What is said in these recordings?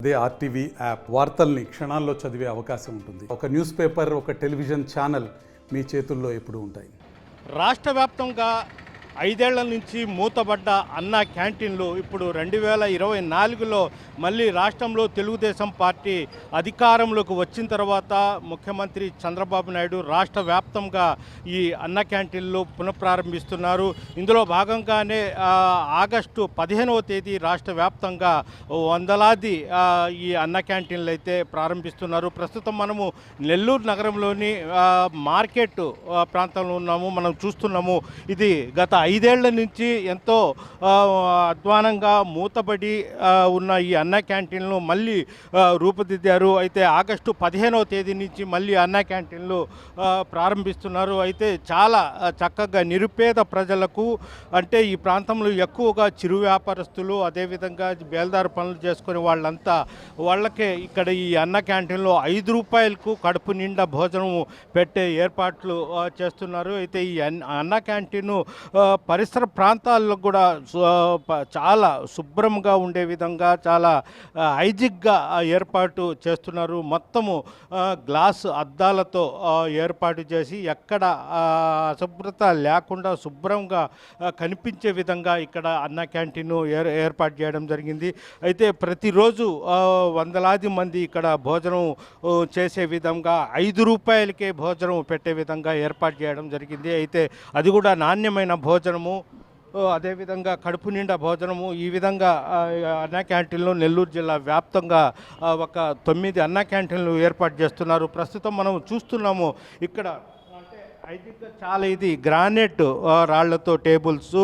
అదే RTV app వార్తల్ని క్షణాల్లో చదివే అవకాశం ఉంటుంది. ఒక న్యూస్ పేపర్, ఒక టెలివిజన్ ఛానల్ మీ చేతుల్లో ఎప్పుడూ ఉంటాయి. రాష్ట్ర వ్యాప్తంగా 5 ఏళ్ల నుంచి మూతబడ్డ అన్న క్యాంటీన్లు ఇప్పుడు 2024లో మళ్ళీ రాష్ట్రంలో తెలుగుదేశం పార్టీ అధికారంలోకి వచ్చిన తర్వాత ముఖ్యమంత్రి చంద్రబాబు నాయుడు రాష్ట్ర వ్యాప్తంగా ఈ అన్న క్యాంటీన్లు పునఃప్రారంభిస్తున్నారు. ఇందులో భాగంగానే ఆగస్టు 15వ తేదీ రాష్ట్ర వ్యాప్తంగా వందలాది ఈ అన్న క్యాంటీన్లు అయితే ప్రారంభిస్తున్నారు. ప్రస్తుతం మనము నెల్లూరు నగరంలోని మార్కెట్ ప్రాంతంలో ఉన్నాము. మనం చూస్తున్నాము, ఇది గత 5 ఏళ్ల నుంచి ఎంతో అధ్వానంగా మూతబడి ఉన్న ఈ అన్న క్యాంటీన్లు మళ్ళీ రూపుదిద్దారు. అయితే ఆగస్టు 15వ తేదీ నుంచి మళ్ళీ అన్న క్యాంటీన్లు ప్రారంభిస్తున్నారు. అయితే చాలా చక్కగా నిరుపేద ప్రజలకు, అంటే ఈ ప్రాంతంలో ఎక్కువగా చిరు వ్యాపారస్తులు, అదేవిధంగా బేల్దారు పనులు చేసుకునే వాళ్ళకే ఇక్కడ ఈ అన్న క్యాంటీన్లో 5 రూపాయలకు కడుపు నిండా భోజనం పెట్టే ఏర్పాట్లు చేస్తున్నారు. అయితే ఈ అన్న క్యాంటీన్ పరిసర ప్రాంతాల్లో కూడా చాలా శుభ్రంగా ఉండే విధంగా, చాలా హైజిక్గా ఏర్పాటు చేస్తున్నారు. మొత్తము గ్లాస్ అద్దాలతో ఏర్పాటు చేసి ఎక్కడ అశుభ్రత లేకుండా శుభ్రంగా కనిపించే విధంగా ఇక్కడ అన్న క్యాంటీన్ ఏర్పాటు చేయడం జరిగింది. అయితే ప్రతిరోజు వందలాది మంది ఇక్కడ భోజనం చేసే విధంగా 5 రూపాయలకే భోజనం పెట్టే విధంగా ఏర్పాటు చేయడం జరిగింది. అయితే అది కూడా నాణ్యమైన భోజనము, అదేవిధంగా కడుపు నిండా భోజనము. ఈ విధంగా అన్న క్యాంటీన్లు నెల్లూరు జిల్లా వ్యాప్తంగా ఒక 9 అన్న క్యాంటీన్లు ఏర్పాటు చేస్తున్నారు. ప్రస్తుతం మనం చూస్తున్నాము ఇక్కడ చాలా ఇది గ్రానైట్ రాళ్లతో టేబుల్స్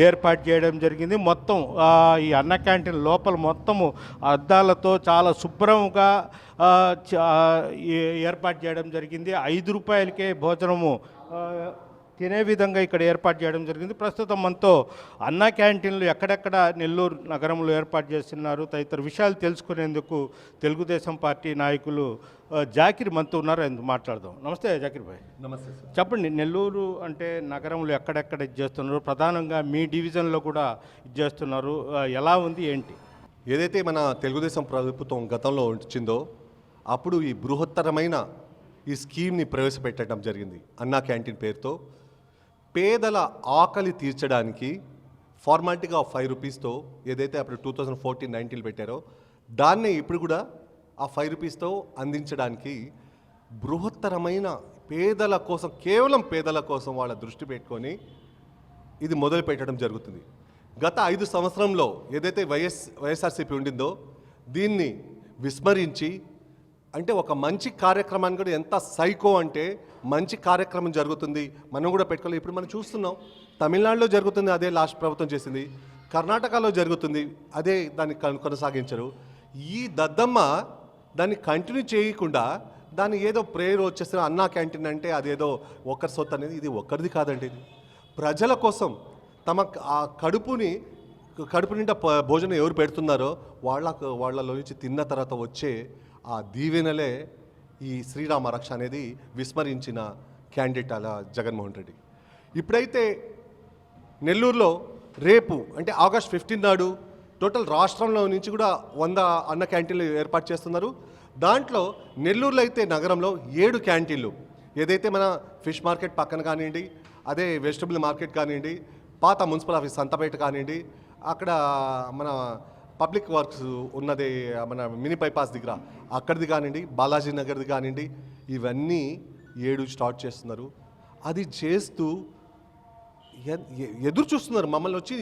ఏర్పాటు చేయడం జరిగింది. మొత్తం ఈ అన్న క్యాంటీన్ లోపల మొత్తము అద్దాలతో చాలా శుభ్రంగా ఏర్పాటు చేయడం జరిగింది. 5 రూపాయలకే భోజనము తినే విధంగా ఇక్కడ ఏర్పాటు చేయడం జరిగింది. ప్రస్తుతం మనతో అన్న క్యాంటీన్లు ఎక్కడెక్కడ నెల్లూరు నగరంలో ఏర్పాటు చేస్తున్నారు తదితర విషయాలు తెలుసుకునేందుకు తెలుగుదేశం పార్టీ నాయకులు జాకిర్ మనతో ఉన్నారు. ఎందుకు మాట్లాడదాం. నమస్తే జాకిర్ భాయ్. నమస్తే సార్. చెప్పండి, నెల్లూరు అంటే నగరంలో ఎక్కడెక్కడ ఇది చేస్తున్నారు, ప్రధానంగా మీ డివిజన్లో కూడా ఇది చేస్తున్నారు, ఎలా ఉంది ఏంటి? ఏదైతే మన తెలుగుదేశం ప్రభుత్వం గతంలో వచ్చిందో అప్పుడు ఈ బృహత్తరమైన ఈ స్కీమ్ని ప్రవేశపెట్టడం జరిగింది. అన్నా క్యాంటీన్ పేరుతో పేదల ఆకలి తీర్చడానికి ఫార్మాలిటీగా 5 రూపీస్తో ఏదైతే అప్పుడు 2014-19 పెట్టారో దాన్నే ఇప్పుడు కూడా ఆ 5 రూపీస్తో అందించడానికి బృహత్తరమైన పేదల కోసం, కేవలం పేదల కోసం వాళ్ళ దృష్టి పెట్టుకొని ఇది మొదలు పెట్టడం జరుగుతుంది. గత 5 సంవత్సరంలో ఏదైతే వైఎస్ఆర్సీపీ ఉండిందో దీన్ని విస్మరించి, అంటే ఒక మంచి కార్యక్రమాన్ని కూడా ఎంత సైకో అంటే మంచి కార్యక్రమం జరుగుతుంది మనం కూడా పెట్టుకోవాలి. ఇప్పుడు మనం చూస్తున్నాం, తమిళనాడులో జరుగుతుంది, అదే లాస్ట్ ప్రభుత్వం చేసింది. కర్ణాటకలో జరుగుతుంది, అదే దాన్ని కొనసాగించరు. ఈ దద్దమ్మ దాన్ని కంటిన్యూ చేయకుండా దాన్ని ఏదో ప్రేయర్ వచ్చేసిన అన్నా క్యాంటీన్ అంటే అదేదో ఒకరి సొత్తు అనేది, ఇది ఒక్కరిది కాదండి. ఇది ప్రజల కోసం, తమ ఆ కడుపు నిండా భోజనం ఎవరు పెడుతున్నారో వాళ్ళలో నుంచి తిన్న తర్వాత వచ్చే ఆ దీవెనలే ఈ శ్రీరామ రక్ష అనేది విస్మరించిన క్యాండిడేట్ అలా జగన్మోహన్ రెడ్డి. ఇప్పుడైతే నెల్లూరులో రేపు అంటే ఆగస్ట్ 15 నాడు టోటల్ రాష్ట్రంలో నుంచి కూడా 100 అన్న క్యాంటీన్లు ఏర్పాటు చేస్తున్నారు. దాంట్లో నెల్లూరులో అయితే నగరంలో 7 క్యాంటీన్లు, ఏదైతే మన ఫిష్ మార్కెట్ పక్కన కానివ్వండి, అదే వెజిటబుల్ మార్కెట్ కానివ్వండి, పాత మున్సిపల్ ఆఫీస్ సంతపేట కానివ్వండి, అక్కడ మన పబ్లిక్ వర్క్స్ ఉన్నది మన మినీ బైపాస్ దగ్గర అక్కడిది కానివ్వండి, బాలాజీ నగర్ది కానివ్వండి, ఇవన్నీ 7 స్టార్ట్ చేస్తున్నారు. అది చేస్తూ ఎదురు చూస్తున్నారు. మమ్మల్ని వచ్చి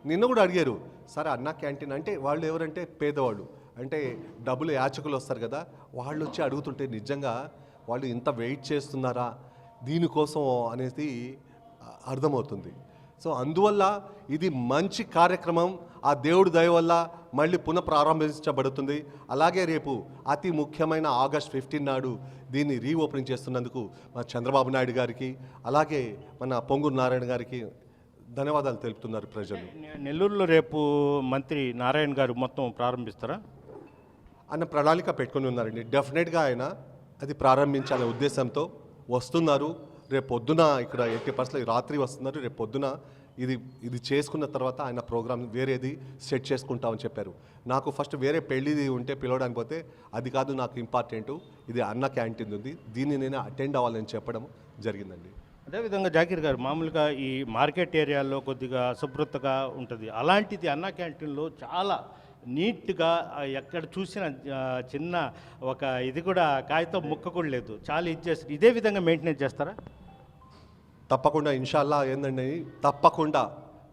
నిన్న కూడా అడిగారు, సరే అన్నా క్యాంటీన్ అంటే వాళ్ళు ఎవరంటే పేదవాళ్ళు, అంటే డబ్బులు యాచకులు వస్తారు కదా, వాళ్ళు వచ్చి అడుగుతుంటే నిజంగా వాళ్ళు ఇంత వెయిట్ చేస్తున్నారా దీనికోసం అనేది అర్థమవుతుంది. సో అందువల్ల ఇది మంచి కార్యక్రమం, ఆ దేవుడి దయ వల్ల మళ్ళీ పునఃప్రారంభించబడుతుంది. అలాగే రేపు అతి ముఖ్యమైన ఆగస్ట్ 15 నాడు దీన్ని రీఓపెనింగ్ చేస్తున్నందుకు మన చంద్రబాబు నాయుడు గారికి, అలాగే మన పొంగూరు నారాయణ గారికి ధన్యవాదాలు తెలుపుతున్నారు ప్రజలు. నెల్లూరులో రేపు మంత్రి నారాయణ గారు మొత్తం ప్రారంభిస్తారా అన్న ప్రణాళిక పెట్టుకుని ఉన్నారండి. డెఫినెట్గా ఆయన అది ప్రారంభించాలనే ఉద్దేశంతో వస్తున్నారు. రేపు పొద్దున ఇక్కడ 80% రాత్రి వస్తున్నారు. రేపు పొద్దున ఇది ఇది చేసుకున్న తర్వాత ఆయన ప్రోగ్రామ్ వేరేది సెట్ చేసుకుంటామని చెప్పారు. నాకు ఫస్ట్ వేరే పెళ్ళిది ఉంటే పిలవడానికి పోతే అది కాదు నాకు ఇంపార్టెంట్, ఇది అన్న క్యాంటీన్ ఉంది, దీన్ని నేను అటెండ్ అవ్వాలని చెప్పడం జరిగిందండి. అదేవిధంగా జాకీర్ గారు, మామూలుగా ఈ మార్కెట్ ఏరియాల్లో కొద్దిగా శుభ్రతగా ఉంటుంది, అలాంటిది అన్న క్యాంటీన్లో చాలా నీట్గా ఎక్కడ చూసిన చిన్న ఒక ఇది కూడా కాగితం ముక్క కూడా లేదు, చాలా ఇది చేస్తారు. ఇదే విధంగా మెయింటెనెన్స్ చేస్తారా? తప్పకుండా ఇన్షాల్లా ఏందండి, తప్పకుండా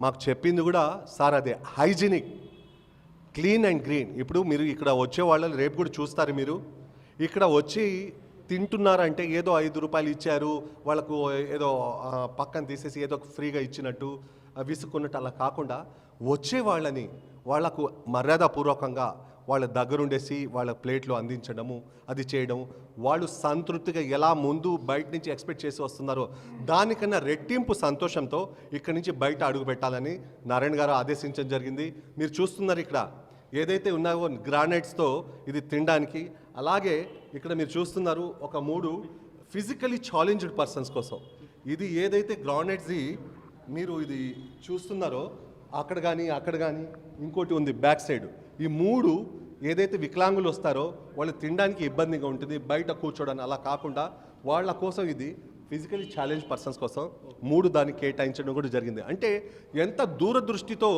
మాకు చెప్పింది కూడా సార్ అదే, హైజీనిక్, క్లీన్ అండ్ గ్రీన్. ఇప్పుడు మీరు ఇక్కడ వచ్చే వాళ్ళని రేపు కూడా చూస్తారు, మీరు ఇక్కడ వచ్చి తింటున్నారంటే ఏదో 5 రూపాయలు ఇచ్చారు వాళ్ళకు, ఏదో పక్కన తీసేసి ఏదో ఫ్రీగా ఇచ్చినట్టు విసుక్కున్నట్టు అలా కాకుండా వచ్చే వాళ్ళని వాళ్లకు మర్యాదపూర్వకంగా వాళ్ళ దగ్గరుండేసి వాళ్ళ ప్లేట్లో అందించడము, అది చేయడం, వాళ్ళు సంతృప్తిగా ఎలా ముందు బయట నుంచి ఎక్స్పెక్ట్ చేసి వస్తున్నారో దానికన్నా రెట్టింపు సంతోషంతో ఇక్కడి నుంచి బయట అడుగు పెట్టాలని నారాయణ గారు ఆదేశించడం జరిగింది. మీరు చూస్తున్నారు ఇక్కడ ఏదైతే ఉన్నాయో గ్రానైట్స్తో ఇది తినడానికి. అలాగే ఇక్కడ మీరు చూస్తున్నారు ఒక 3 ఫిజికలీ ఛాలెంజ్డ్ పర్సన్స్ కోసం ఇది ఏదైతే గ్రానైట్స్ది మీరు ఇది చూస్తున్నారో అక్కడ కానీ ఇంకోటి ఉంది బ్యాక్ సైడ్, ఈ 3 ఏదైతే వికలాంగులు వస్తారో వాళ్ళు తినడానికి ఇబ్బందిగా ఉంటుంది, బయట కూర్చోడానికి. అలా కాకుండా వాళ్ళ కోసం ఇది ఫిజికలీ ఛాలెంజ్ పర్సన్స్ కోసం 3 దాన్ని కేటాయించడం కూడా జరిగింది. అంటే ఎంత దూరదృష్టితో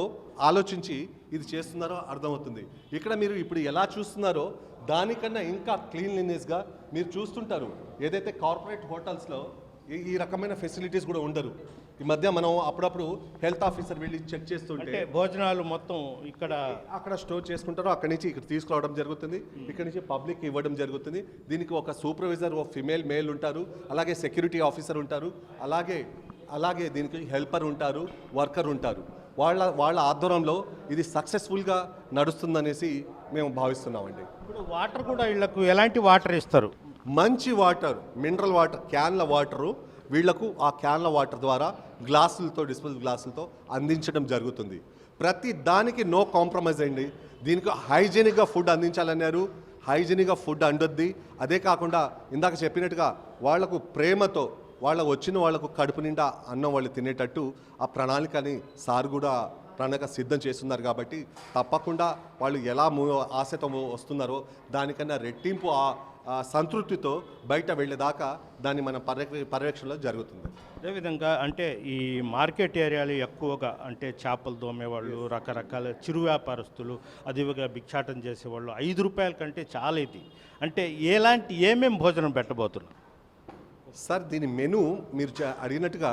ఆలోచించి ఇది చేస్తున్నారో అర్థమవుతుంది. ఇక్కడ మీరు ఇప్పుడు ఎలా చూస్తున్నారో దానికన్నా ఇంకా క్లీన్లీనెస్గా మీరు చూస్తుంటారు. ఏదైతే కార్పొరేట్ హోటల్స్లో ఈ రకమైన ఫెసిలిటీస్ కూడా ఉండరు. ఈ మధ్య మనం అప్పుడప్పుడు హెల్త్ ఆఫీసర్ వెళ్ళి చెక్ చేస్తుంటే భోజనాలు మొత్తం అక్కడ స్టోర్ చేసుకుంటారో అక్కడి నుంచి ఇక్కడ తీసుకురావడం జరుగుతుంది, ఇక్కడి నుంచి పబ్లిక్ ఇవ్వడం జరుగుతుంది. దీనికి ఒక సూపర్వైజర్, ఒక మేల్ ఉంటారు, అలాగే సెక్యూరిటీ ఆఫీసర్ ఉంటారు, అలాగే దీనికి హెల్పర్ ఉంటారు, వర్కర్ ఉంటారు. వాళ్ళ ఆధ్వర్యంలో ఇది సక్సెస్ఫుల్గా నడుస్తుందనేసి మేము భావిస్తున్నామండి. ఇప్పుడు వాటర్ కూడా వీళ్ళకు ఎలాంటి వాటర్ ఇస్తారు? మంచి వాటర్, మినరల్ వాటర్, క్యాన్ల వాటరు వీళ్లకు ఆ క్యాన్ల వాటర్ ద్వారా గ్లాసులతో, డిస్పోజల్ గ్లాసులతో అందించడం జరుగుతుంది. ప్రతి దానికి నో కాంప్రమైజ్ అండి. దీనికి హైజీనిక్గా ఫుడ్ అందించాలన్నారు, హైజీనిక్గా ఫుడ్ అండొద్ది. అదే కాకుండా ఇందాక చెప్పినట్టుగా వాళ్లకు ప్రేమతో వచ్చిన వాళ్లకు కడుపు నిండా అన్నం వాళ్ళు తినేటట్టు ఆ ప్రణాళికని సార్ కూడా ప్రణాళిక సిద్ధం చేస్తున్నారు. కాబట్టి తప్పకుండా వాళ్ళు ఎలా ఆశతో వస్తున్నారో దానికన్నా రెట్టింపు సంతృప్తితో బయట వెళ్ళేదాకా దాన్ని మన పర్యవేక్షణలో జరుగుతుంది. అదేవిధంగా అంటే ఈ మార్కెట్ ఏరియాలో ఎక్కువగా అంటే చేపలు దోమేవాళ్ళు, రకరకాల చిరు వ్యాపారస్తులు, అదివిగా భిక్షాటం చేసేవాళ్ళు 5 రూపాయల కంటే చాలా ఇది. అంటే ఏమేమి భోజనం పెట్టబోతున్నారు సార్? దీని మెను మీరు అడిగినట్టుగా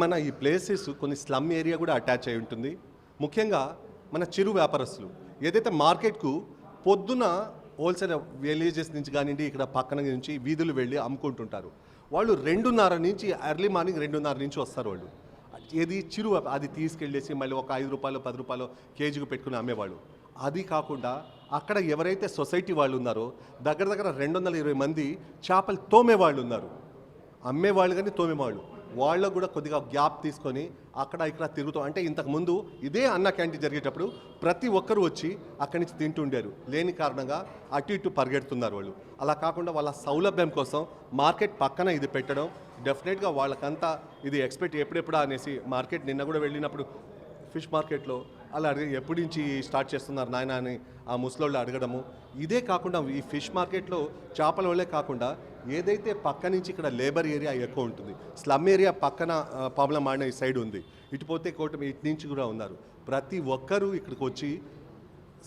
మన ఈ ప్లేసెస్ కొన్ని స్లమ్ ఏరియా కూడా అటాచ్ అయి ఉంటుంది. ముఖ్యంగా మన చిరు వ్యాపారస్తులు ఏదైతే మార్కెట్కు పొద్దున హోల్సేల్ విలేజెస్ నుంచి కానివ్వండి, ఇక్కడ పక్కన నుంచి వీధులు వెళ్ళి అమ్ముకుంటుంటారు. వాళ్ళు 2:30 నుంచి ఎర్లీ మార్నింగ్ 2:30 నుంచి వస్తారు. వాళ్ళు ఏది చిరు అది తీసుకెళ్ళేసి మళ్ళీ ఒక 5 రూపాయలు 10 రూపాయలు కేజీకి పెట్టుకుని అమ్మేవాళ్ళు. అది కాకుండా అక్కడ ఎవరైతే సొసైటీ వాళ్ళు ఉన్నారో దగ్గర 220 మంది చేపలు తోమేవాళ్ళు ఉన్నారు. అమ్మేవాళ్ళు కానీ తోమేవాళ్ళు, వాళ్ళకు కూడా కొద్దిగా గ్యాప్ తీసుకొని అక్కడ ఇక్కడ తిరుగుతాం. అంటే ఇంతకుముందు ఇదే అన్న క్యాంటీన్ జరిగేటప్పుడు ప్రతి ఒక్కరు వచ్చి అక్కడి నుంచి తింటుండారు. లేని కారణంగా అటు ఇటు పరిగెడుతున్నారు వాళ్ళు. అలా కాకుండా వాళ్ళ సౌలభ్యం కోసం మార్కెట్ పక్కన ఇది పెట్టడం డెఫినెట్గా వాళ్ళకంతా ఇది ఎక్స్పెక్ట్ ఎప్పుడెప్పుడా అనేసి మార్కెట్ నిన్న కూడా వెళ్ళినప్పుడు ఫిష్ మార్కెట్లో అలా అడిగి ఎప్పటి నుంచి స్టార్ట్ చేస్తున్నారు నాయన అని ఆ ముసలోళ్ళు అడగడము. ఇదే కాకుండా ఈ ఫిష్ మార్కెట్లో చేపల వల్లే కాకుండా ఏదైతే పక్క నుంచి ఇక్కడ లేబర్ ఏరియా ఎక్కువ ఉంటుంది, స్లమ్ ఏరియా పక్కన ప్రాబ్లం ఆడిన ఈ సైడ్ ఉంది, ఇటు పోతే కోటమి ఇటు నుంచి కూడా ఉన్నారు. ప్రతి ఒక్కరూ ఇక్కడికి వచ్చి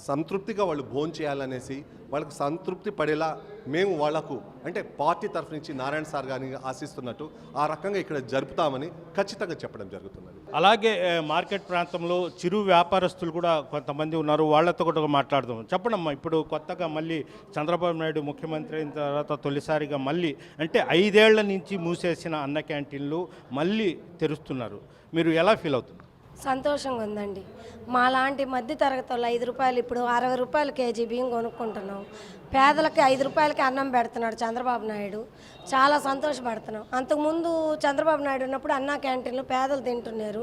సంతృప్తిగా వాళ్ళు భోజనం చేయాలనేసి వాళ్ళకు సంతృప్తి పడేలా మేము వాళ్లకు అంటే పార్టీ తరఫు నుంచి నారాయణ సార్ గారిని ఆశిస్తున్నట్టు ఆ రకంగా ఇక్కడ జరుపుతామని ఖచ్చితంగా చెప్పడం జరుగుతున్నది. అలాగే మార్కెట్ ప్రాంతంలో చిరు వ్యాపారస్తులు కూడా కొంతమంది ఉన్నారు, వాళ్ళతో కూడా మాట్లాడదాం. చెప్పండమ్మా, ఇప్పుడు కొత్తగా మళ్ళీ చంద్రబాబు నాయుడు ముఖ్యమంత్రి అయిన తర్వాత తొలిసారిగా మళ్ళీ అంటే 5 ఏళ్ల నుంచి మూసేసిన అన్న క్యాంటీన్లు మళ్ళీ తెరుస్తున్నారు. మీరు ఎలా ఫీల్ అవుతుంది? సంతోషంగా ఉందండి. మాలాంటి మధ్య తరగతి వాళ్ళు 5 రూపాయలు ఇప్పుడు 60 రూపాయలు కేజీ బియ్యం కొనుక్కుంటున్నాం. పేదలకి 5 రూపాయలకి అన్నం పెడుతున్నాడు చంద్రబాబు నాయుడు. చాలా సంతోషపడుతున్నాం. అంతకుముందు చంద్రబాబు నాయుడు ఉన్నప్పుడు అన్నా క్యాంటీన్లు పేదలు తింటున్నారు.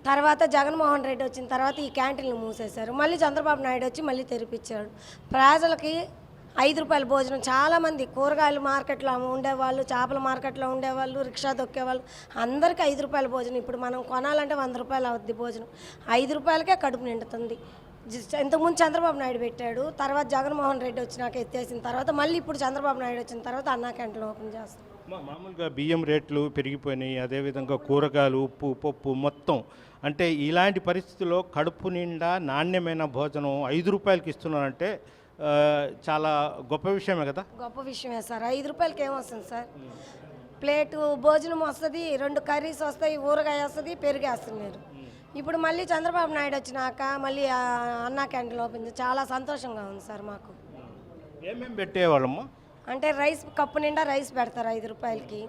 తర్వాత జగన్మోహన్ రెడ్డి వచ్చిన తర్వాత ఈ క్యాంటీన్లు మూసేశారు. మళ్ళీ చంద్రబాబు నాయుడు వచ్చి మళ్ళీ తెరిపించాడు. ప్రజలకి రూపాయల భోజనం చాలామంది కూరగాయల మార్కెట్లో ఉండేవాళ్ళు, చేపల మార్కెట్లో ఉండేవాళ్ళు, రిక్షా దొక్కేవాళ్ళు అందరికీ రూపాయల భోజనం. ఇప్పుడు మనం కొనాలంటే రూపాయలు అవుద్ది భోజనం. రూపాయలకే కడుపు నిండుతుంది. ఇంతకుముందు చంద్రబాబు నాయుడు పెట్టాడు, తర్వాత జగన్మోహన్ రెడ్డి వచ్చినాక ఎత్తేసిన తర్వాత మళ్ళీ ఇప్పుడు చంద్రబాబు నాయుడు వచ్చిన తర్వాత అన్నా క్యాంటీన్ ఓపెన్ చేస్తాం. మామూలుగా బియ్యం రేట్లు పెరిగిపోయినాయి, అదేవిధంగా కూరగాయలు, ఉప్పు, పప్పు మొత్తం. అంటే ఇలాంటి పరిస్థితుల్లో కడుపు నిండా నాణ్యమైన భోజనం 5 రూపాయలకి ఇస్తున్నారంటే చాలా గొప్ప విషయమే కదా. గొప్ప విషయమే సార్. 5 రూపాయలకి ఏమొస్తుంది సార్? ప్లేటు భోజనం వస్తుంది, 2 కర్రీస్ వస్తాయి, ఊరగాయ వస్తుంది, పెరుగు వేస్తున్నారు. ఇప్పుడు మళ్ళీ చంద్రబాబు నాయుడు వచ్చినాక మళ్ళీ అన్నా క్యాంటీన్ ఓపెన్ చాలా సంతోషంగా ఉంది సార్ మాకు. ఏమేమి పెట్టేవాళ్ళమ్మా? అంటే రైస్ కప్పు నిండా రైస్ పెడతారు 5 రూపాయలకి,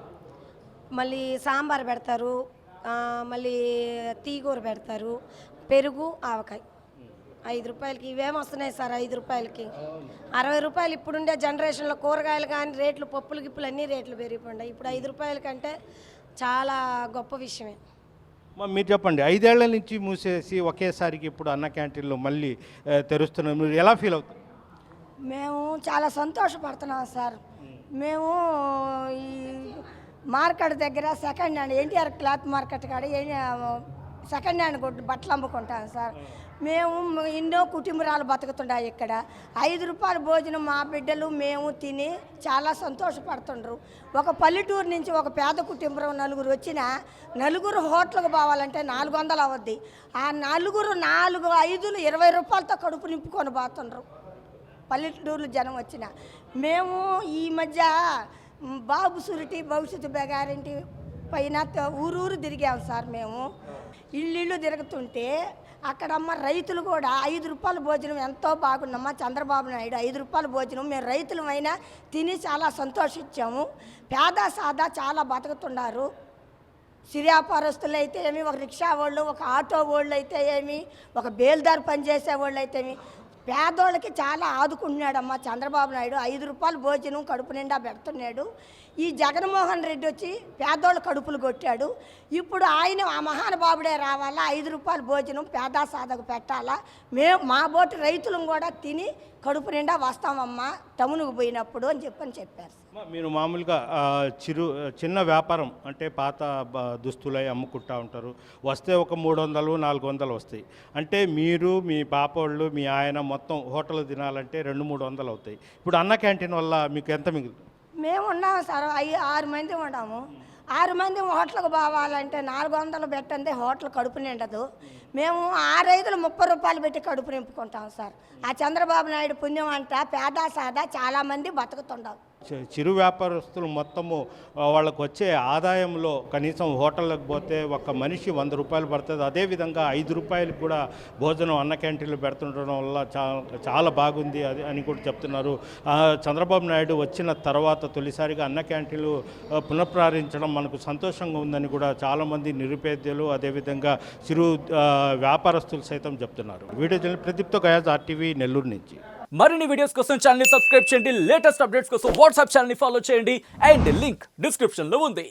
మళ్ళీ సాంబార్ పెడతారు, మళ్ళీ తీగూర పెడతారు, పెరుగు, ఆవకాయ 5 రూపాయలకి. ఇవేమి వస్తున్నాయి సార్ 5 రూపాయలకి? 60 రూపాయలు ఇప్పుడుండే జనరేషన్లో కూరగాయలు కానీ రేట్లు, పప్పులు గిప్పులు అన్నీ రేట్లు పెరిగిపోయాయి. ఇప్పుడు 5 రూపాయల కంటే చాలా గొప్ప విషయమే. మీరు చెప్పండి, 5 ఏళ్ల నుంచి మూసేసి ఒకేసారికి ఇప్పుడు అన్న క్యాంటీన్లో మళ్ళీ తెరుస్తున్నారు, మీరు ఎలా ఫీల్ అవుతారు? మేము చాలా సంతోషపడుతున్నాం సార్. మేము ఈ మార్కెట్ దగ్గర second hand NTR cloth market కాడ సెకండ్ హ్యాండ్ బట్టలు అమ్ముకుంటాం సార్. మేము ఎన్నో కుటుంబరాలు బతుకుతున్నాయి ఇక్కడ. 5 రూపాయల భోజనం మా బిడ్డలు మేము తిని చాలా సంతోషపడుతుండ్రు. ఒక పల్లెటూరు నుంచి ఒక పేద కుటుంబం నలుగురు వచ్చినా నలుగురు హోటల్కి పోవాలంటే 400 అవద్ది. ఆ నలుగురు 4, 5, 20 రూపాయలతో కడుపు నింపుకొని పోతుండ్రు పల్లెటూరు జనం వచ్చిన. మేము ఈ మధ్య బాబు సురిటి భవిష్యత్తు బెగారింటి పైన ఊరూరు తిరిగాం సార్. మేము ఇల్లు తిరుగుతుంటే అక్కడమ్మ రైతులు కూడా 5 రూపాయల భోజనం ఎంతో బాగుందమ్మా. చంద్రబాబు నాయుడు 5 రూపాయల భోజనం మేము రైతులమైనా తిని చాలా సంతోషించాము. పేద సాదా చాలా బతుకుతున్నారు. సిరియాపరస్తులు అయితే ఏమి, ఒక రిక్షా వాళ్ళు, ఒక ఆటో వాళ్ళు అయితే ఏమి, ఒక బేల్దార్ పనిచేసే వాళ్ళు అయితే ఏమి, పేదోళ్ళకి చాలా ఆదుకుంటున్నాడమ్మా చంద్రబాబు నాయుడు. 5 రూపాయల భోజనం కడుపు నిండా పెడుతున్నాడు. ఈ జగన్మోహన్ రెడ్డి వచ్చి పేదోళ్ళ కడుపులు కొట్టాడు. ఇప్పుడు ఆయన ఆ మహానుభావుడే రావాలా, 5 రూపాయల భోజనం పేద సాధకు పెట్టాలా. మేము మా బోటి రైతులను కూడా తిని కడుపు నిండా వస్తామమ్మా టౌన్కు పోయినప్పుడు అని చెప్పారు. మీరు మామూలుగా చిన్న వ్యాపారం అంటే పాత దుస్తులై అమ్ముకుంటూ ఉంటారు, వస్తే ఒక 300, 400 వస్తాయి. అంటే మీరు, మీ పాపోళ్ళు, మీ ఆయన మొత్తం హోటల్ తినాలంటే 200-300 అవుతాయి. ఇప్పుడు అన్న క్యాంటీన్ వల్ల మీకు ఎంత మిగులుతుంది? మేము ఉన్నాము సార్, 6 మంది ఉన్నాము. 6 మంది హోటల్కి పోవాలంటే 400 పెట్టండి హోటల్ కడుపు నిండదు. మేము 6 30 రూపాయలు పెట్టి కడుపు నింపుకుంటాం సార్. ఆ చంద్రబాబు నాయుడు పుణ్యం అంట పేద సాదా చాలామంది బతుకుతుండవు. చిరు వ్యాపారస్తులు మొత్తము వాళ్ళకు వచ్చే ఆదాయంలో కనీసం హోటళ్ళకి పోతే ఒక మనిషి 100 రూపాయలు పడుతుంది. అదేవిధంగా 5 రూపాయలకు కూడా భోజనం అన్న క్యాంటీన్లు పెడుతుండడం వల్ల చాలా బాగుంది అని కూడా చెప్తున్నారు. చంద్రబాబు నాయుడు వచ్చిన తర్వాత తొలిసారిగా అన్న క్యాంటీన్లు పునఃప్రారంభించడం మనకు సంతోషంగా ఉందని కూడా చాలామంది నిరుపేదలు, అదేవిధంగా చిరు వ్యాపారస్తులు సైతం చెప్తున్నారు. వీడియో జర్నలిస్ట్ ప్రదీప్తో గయాజ్, RTV, నెల్లూరు నుంచి. మరిన్ని వీడియోస్ కోసం ఛానల్ ని సబ్స్క్రైబ్ చేయండి. లేటెస్ట్ అప్డేట్స్ కోసం వాట్సాప్ ఛానల్ ని ఫాలో చేయండి. అండ్ లింక్ డిస్క్రిప్షన్ లో ఉంది.